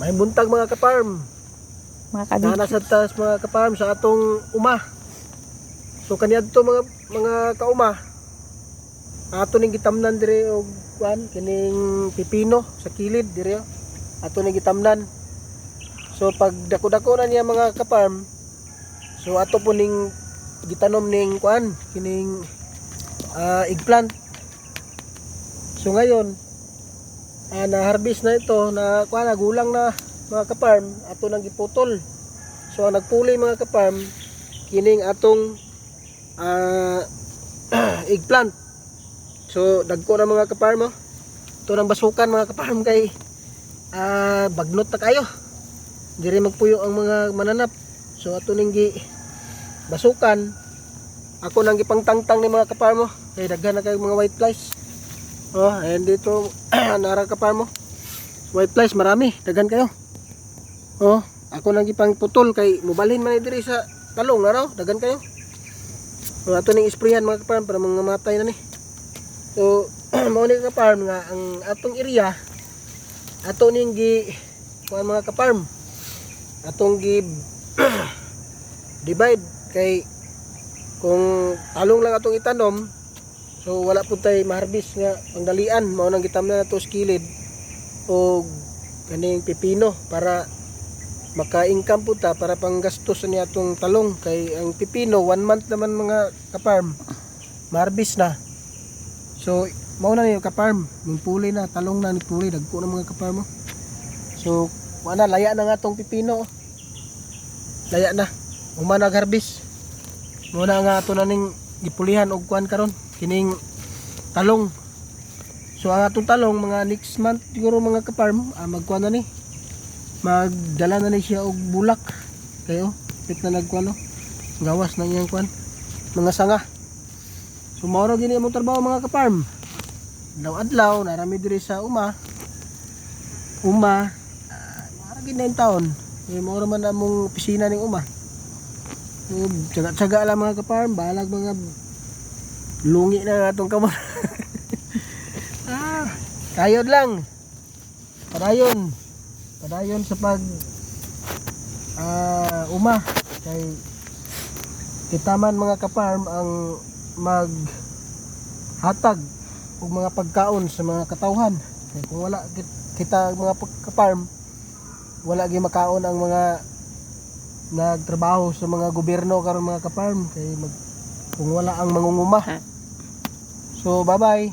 May buntag mga kaparm. Mga Na kadikit. nasa taas mga kaparm sa atong uma. So kaniadto mga kauma. Ato ning gitamnan dire og kuan kining pipino sa kilid dire. Ato ning gitamnan. So pag dako-dako na niya mga kaparm, so ato po ning gitanom ning kuan kining eggplant. So ngayon na-harvest na ito na kuan gulang na mga kaparm, ato nang giputol. So ang nagpuli mga kaparm kining atong eggplant. So dagko na mga kaparm oh. Ito nang basukan mga kaparm kay bagnot na kayo. Diri magpuyo ang mga mananap. So ato ning gi basukan. Ako nang gipangtangtang ni mga kaparm oh. Kay daghan na kay mga white flies. Oh, and dito nara kaparm oh. White flies marami, daghan kayo. Oh, ako nang gipang putol kay mubalhin man diri sa talong ano, daghan kayo. So ato ning isprayan mga kaparm para mga matay na ni. So mao ni kaparm nga ang atong area ato ning gi kuan mga kaparm. Atong gi divide kay kung talong lang atong itanom, so wala pud tay maharbis nga pangdalian. Mao nang gitamnan nato sa kilid og kaning pipino para maka-income po ta para panggastos niya atong talong. Kay ang pipino 1 month naman mga kaparm maharbis na. So mao na niyo kaparm, yung puli na talong na ni puli dagko na mga kaparm mo. So wala laya na nga atong pipino. Laya na. Uma nag-harvest. Muna nga ato na ning gipulihan og kuan karon kining talong. So ang atong talong mga next month siguro mga kaparm magkuan na ni. Magdala na ni siya og bulak. Kayo, pit na nagkuan no. Gawas na iyang kuan. Mga sanga. So mao ra gini among trabaho mga kaparm. Adlaw-adlaw narami diri sa uma. Mara gini taon. Mao ra man among opisina ning uma. Tsaga-tsaga lang mga kaparm, balag mga lungi na atong kamot. Kayod lang. Padayon sa pag uma kay kita man mga kaparm ang maghatag og mga pagkaon sa mga katawhan. Kay kung wala kita mga kaparm, wala gyud makaon ang mga nagtrabaho sa mga gobyerno karon mga kaparm kay kung wala ang mangunguma. So bye bye.